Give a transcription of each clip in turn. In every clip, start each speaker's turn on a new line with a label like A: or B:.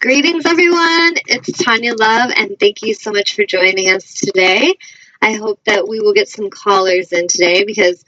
A: Greetings, everyone. It's Tanya Love, and thank you so much for joining us today. I hope that we will get some callers in today because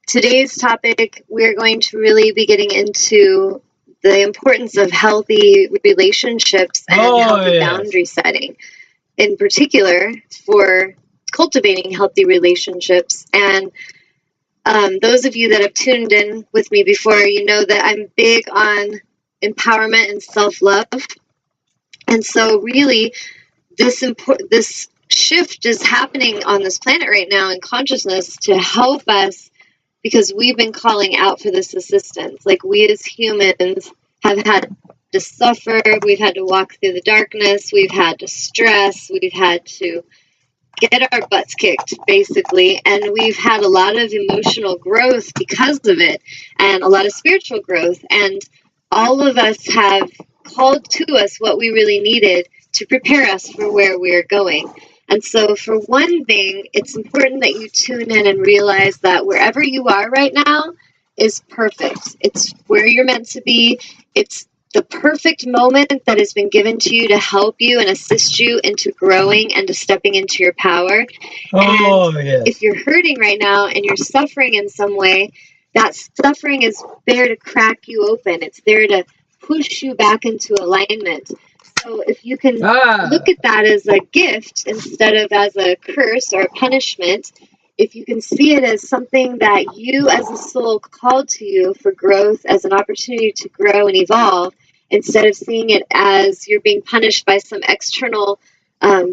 A: today's topic, we're going to really be getting into the importance of healthy relationships and healthy boundary setting, in particular for cultivating healthy relationships. And those of you that have tuned in with me before, you know that I'm big on empowerment and self-love. And so really, this shift is happening on this planet right now in consciousness to help us, because we've been calling out for this assistance. Like, we as humans have had to suffer, we've had to walk through the darkness, we've had to stress, we've had to get our butts kicked, basically, and we've had a lot of emotional growth because of it, and a lot of spiritual growth, and all of us have called to us what we really needed to prepare us for where we're going. And so for one thing, it's important that you tune in and realize that wherever you are right now is perfect. It's where you're meant to be. It's the perfect moment that has been given to you to help you and assist you into growing and to stepping into your power. If you're hurting right now and you're suffering in some way, that suffering is there to crack you open. It's there to push you back into alignment. So if you can look at that as a gift instead of as a curse or a punishment, if you can see it as something that you as a soul called to you for growth, as an opportunity to grow and evolve, instead of seeing it as you're being punished by some external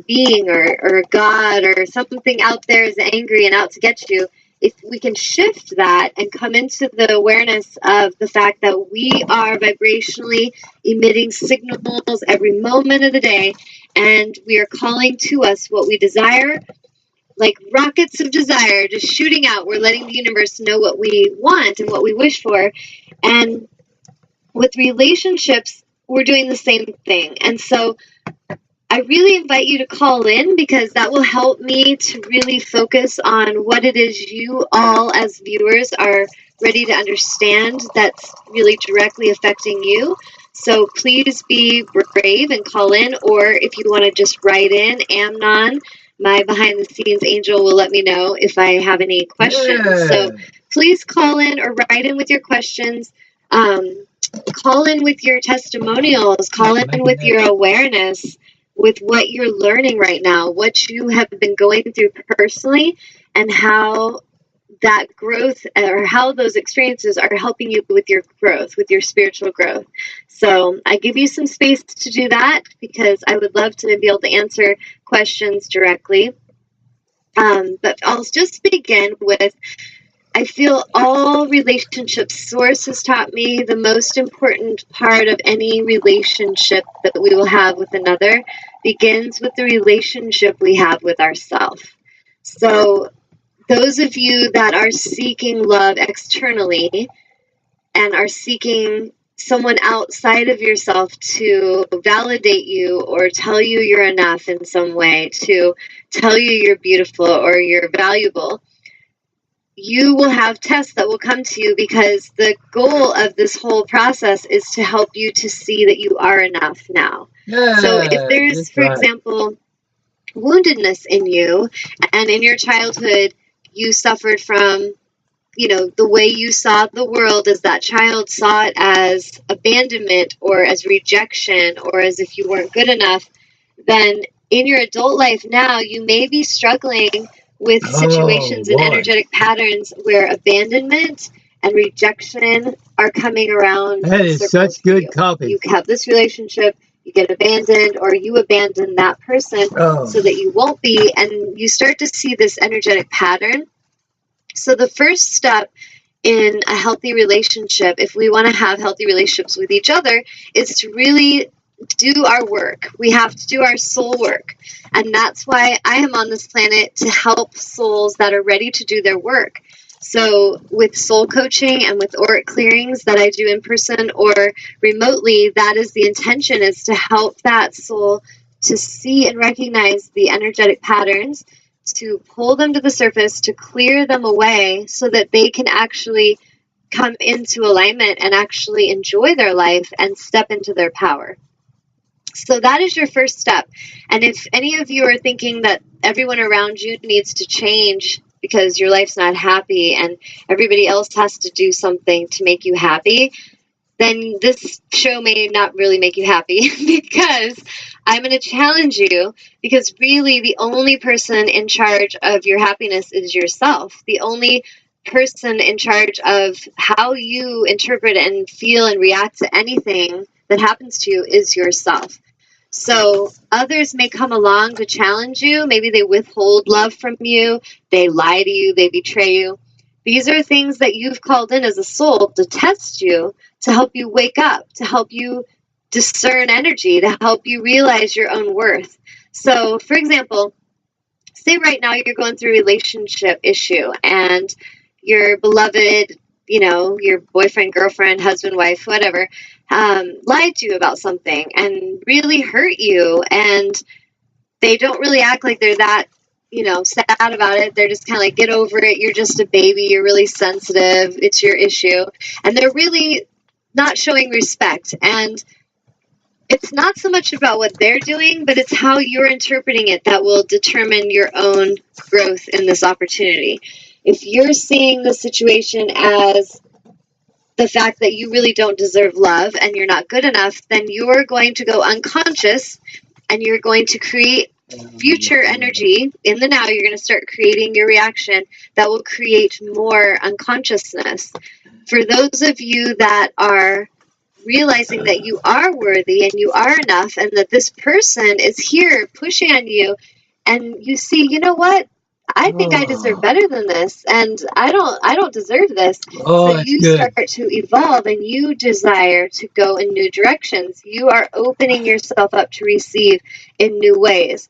A: being or God or something out there is angry and out to get you, if we can shift that and come into the awareness of the fact that we are vibrationally emitting signals every moment of the day, and we are calling to us what we desire, like rockets of desire, just shooting out. We're letting the universe know what we want and what we wish for. And with relationships, we're doing the same thing. And so I really invite you to call in, because that will help me to really focus on what it is you all as viewers are ready to understand that's really directly affecting you. So please be brave and call in, or if you want to just write in, Amnon, my behind the scenes angel, will let me know if I have any questions. So please call in or write in with your questions. Call in with your testimonials, call in with your awareness, with what you're learning right now, what you have been going through personally, and how that growth or how those experiences are helping you with your growth, with your spiritual growth. So I give you some space to do that, because I would love to be able to answer questions directly. But I'll just begin with, I feel all relationships, Source has taught me the most important part of any relationship that we will have with another begins with the relationship we have with ourselves. So those of you that are seeking love externally and are seeking someone outside of yourself to validate you or tell you you're enough in some way, to tell you you're beautiful or you're valuable, you will have tests that will come to you, because the goal of this whole process is to help you to see that you are enough now. So if there's, for example, woundedness in you, and in your childhood you suffered from, the way you saw the world as that child saw it as abandonment or as rejection or as if you weren't good enough, then in your adult life now you may be struggling with situations and energetic patterns where abandonment and rejection are coming around.
B: That is such good copy.
A: You have this relationship, you get abandoned, or you abandon that person so that you won't be, and you start to see this energetic pattern. So the first step in a healthy relationship, if we want to have healthy relationships with each other, is to really do our work. We have to do our soul work. And that's why I am on this planet, to help souls that are ready to do their work. So with soul coaching and with auric clearings that I do in person or remotely, that is the intention, is to help that soul to see and recognize the energetic patterns, to pull them to the surface, to clear them away so that they can actually come into alignment and actually enjoy their life and step into their power. So that is your first step. And if any of you are thinking that everyone around you needs to change because your life's not happy and everybody else has to do something to make you happy, then this show may not really make you happy, because I'm going to challenge you, because really the only person in charge of your happiness is yourself. The only person in charge of how you interpret and feel and react to anything that happens to you is yourself. So others may come along to challenge you. Maybe they withhold love from you. They lie to you. They betray you. These are things that you've called in as a soul to test you, to help you wake up, to help you discern energy, to help you realize your own worth. So, for example, say right now you're going through a relationship issue and your beloved, your boyfriend, girlfriend, husband, wife, whatever, lied to you about something and really hurt you, and they don't really act like they're that, sad about it. They're just kind of like, get over it. You're just a baby. You're really sensitive. It's your issue. And they're really not showing respect. And it's not so much about what they're doing, but it's how you're interpreting it that will determine your own growth in this opportunity. If you're seeing the situation as the fact that you really don't deserve love and you're not good enough, then you're going to go unconscious and you're going to create future energy. In the now, you're going to start creating your reaction that will create more unconsciousness. For those of you that are realizing that you are worthy and you are enough, and that this person is here pushing on you, and you see, you know what? I think I deserve better than this, and I don't deserve this. So you start to evolve and you desire to go in new directions. You are opening yourself up to receive in new ways.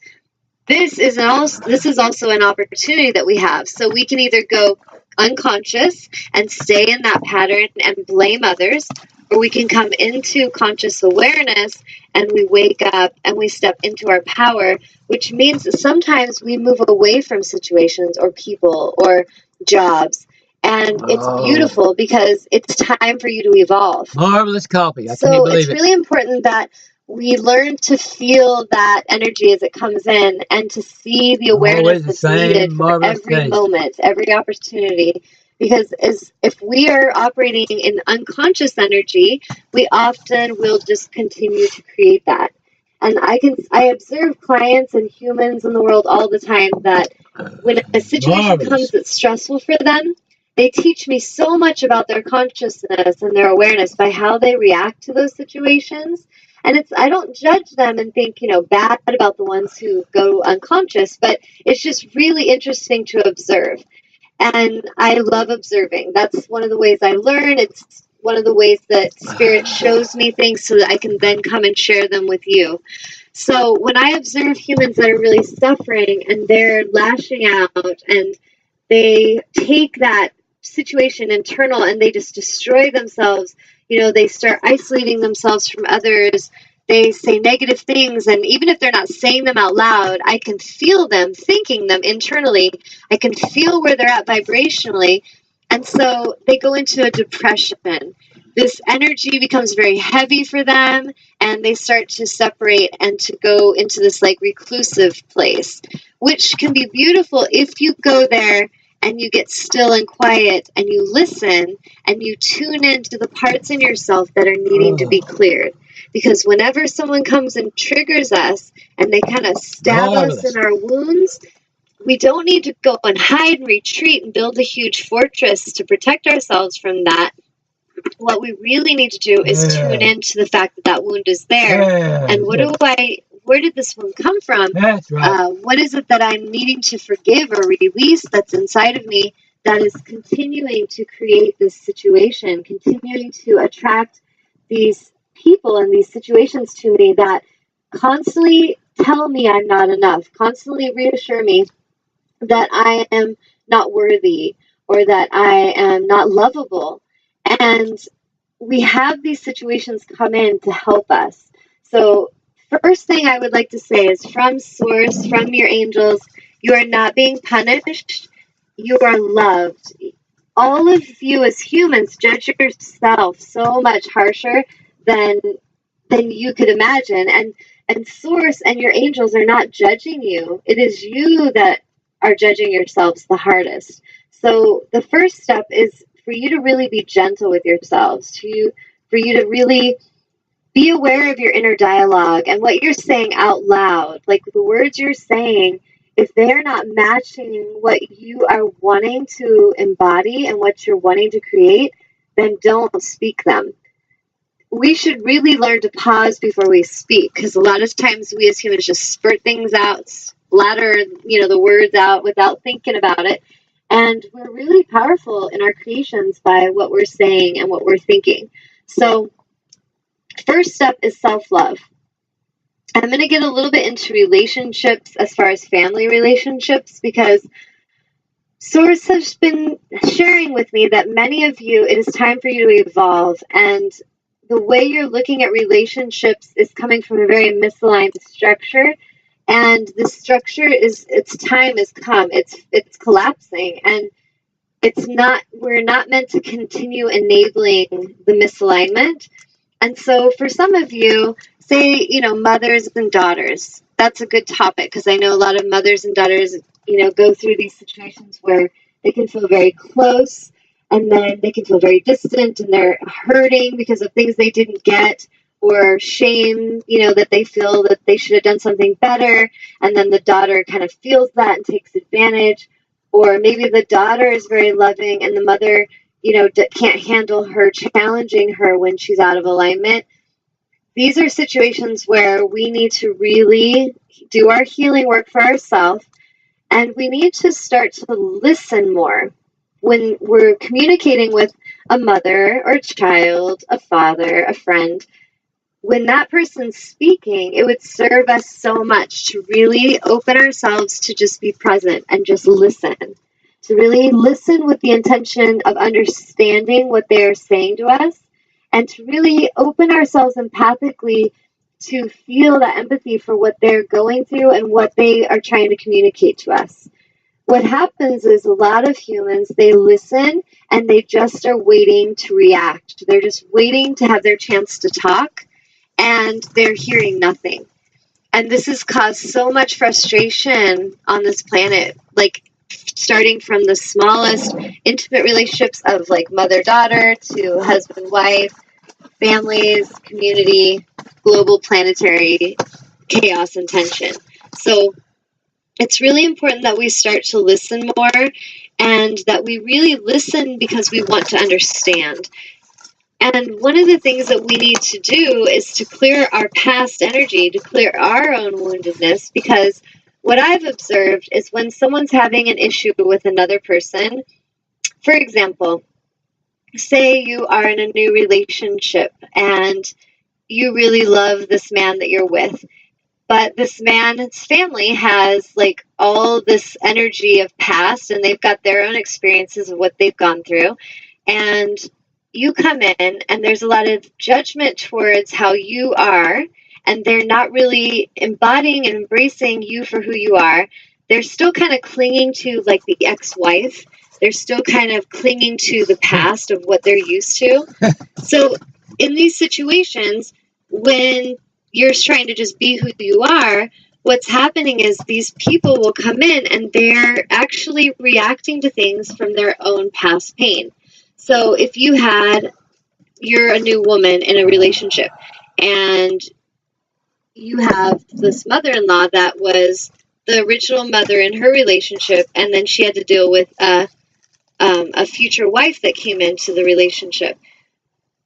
A: This is also an opportunity that we have. So we can either go unconscious and stay in that pattern and blame others, or we can come into conscious awareness and we wake up and we step into our power, which means that sometimes we move away from situations or people or jobs. And it's beautiful because it's time for you to evolve.
B: Marvelous copy. I can't
A: So
B: believe
A: it's really important that we learn to feel that energy as it comes in, and to see the awareness that's needed for every moment, every opportunity. Because if we are operating in unconscious energy, we often will just continue to create that. And I observe clients and humans in the world all the time that when a situation comes that's stressful for them, they teach me so much about their consciousness and their awareness by how they react to those situations. And I don't judge them and think, bad about the ones who go unconscious, but it's just really interesting to observe. And I love observing. That's one of the ways I learn. It's one of the ways that Spirit shows me things so that I can then come and share them with you. So when I observe humans that are really suffering and they're lashing out and they take that situation internal and they just destroy themselves, they start isolating themselves from others. They say negative things, and even if they're not saying them out loud, I can feel them thinking them internally. I can feel where they're at vibrationally, and so they go into a depression. This energy becomes very heavy for them, and they start to separate and to go into this reclusive place, which can be beautiful if you go there and you get still and quiet and you listen and you tune into the parts in yourself that are needing to be cleared. Because whenever someone comes and triggers us and they kind of stab us in our wounds, we don't need to go and hide and retreat and build a huge fortress to protect ourselves from that. What we really need to do is tune into the fact that that wound is there. And where did this one come from?
B: That's right.
A: What is it that I'm needing to forgive or release that's inside of me that is continuing to create this situation, continuing to attract these people and these situations to me that constantly tell me I'm not enough, constantly reassure me that I am not worthy or that I am not lovable. And we have these situations come in to help us. So first thing I would like to say is, from Source, from your angels, you are not being punished. You are loved. All of you as humans judge yourself so much harsher than you could imagine. And And Source and your angels are not judging you. It is you that are judging yourselves the hardest. So the first step is for you to really be gentle with yourselves, for you to really be aware of your inner dialogue and what you're saying out loud. Like the words you're saying, if they're not matching what you are wanting to embody and what you're wanting to create, then don't speak them. We should really learn to pause before we speak, because a lot of times we as humans just spurt things out, splatter, the words out without thinking about it. And we're really powerful in our creations by what we're saying and what we're thinking. So first step is self-love. I'm going to get a little bit into relationships as far as family relationships, because Source has been sharing with me that many of you, it is time for you to evolve, and the way you're looking at relationships is coming from a very misaligned structure, and the structure its time has come. It's collapsing, and we're not meant to continue enabling the misalignment. And so for some of you, say, mothers and daughters, that's a good topic, because I know a lot of mothers and daughters, go through these situations where they can feel very close, and then they can feel very distant, and they're hurting because of things they didn't get, or shame, that they feel that they should have done something better, and then the daughter kind of feels that and takes advantage. Or maybe the daughter is very loving and the mother, can't handle her challenging her when she's out of alignment. These are situations where we need to really do our healing work for ourselves, and we need to start to listen more. When we're communicating with a mother or a child, a father, a friend, when that person's speaking, it would serve us so much to really open ourselves to just be present and just listen. To really listen with the intention of understanding what they're saying to us, and to really open ourselves empathically to feel that empathy for what they're going through and what they are trying to communicate to us. What happens is a lot of humans, they listen and they just are waiting to react. They're just waiting to have their chance to talk, and they're hearing nothing. And this has caused so much frustration on this planet, like starting from the smallest intimate relationships of like mother-daughter to husband-wife, families, community, global planetary chaos and tension. So it's really important that we start to listen more, and that we really listen because we want to understand. And one of the things that we need to do is to clear our past energy, to clear our own woundedness, because what I've observed is when someone's having an issue with another person, for example, say you are in a new relationship and you really love this man that you're with, but this man's family has like all this energy of past, and they've got their own experiences of what they've gone through, and you come in and there's a lot of judgment towards how you are, and they're not really embodying and embracing you for who you are. They're still kind of clinging to like the ex-wife. They're still kind of clinging to the past of what they're used to. So in these situations, when you're trying to just be who you are, what's happening is these people will come in and they're actually reacting to things from their own past pain. So if you're a new woman in a relationship, and you have this mother-in-law that was the original mother in her relationship, and then she had to deal with a future wife that came into the relationship.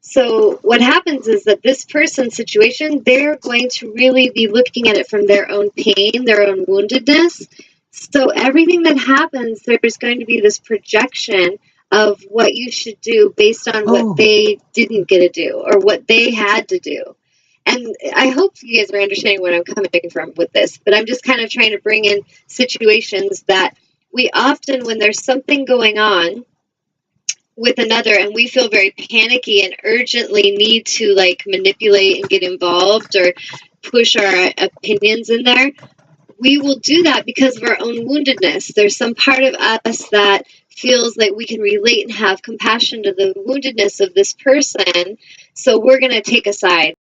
A: So what happens is that this person's situation, they're going to really be looking at it from their own pain, their own woundedness. So everything that happens, there's going to be this projection of what you should do based on what they didn't get to do or what they had to do. And I hope you guys are understanding where I'm coming from with this, but I'm just kind of trying to bring in situations that we often, when there's something going on with another and we feel very panicky and urgently need to like manipulate and get involved or push our opinions in there, we will do that because of our own woundedness. There's some part of us that feels like we can relate and have compassion to the woundedness of this person, so we're going to take a side.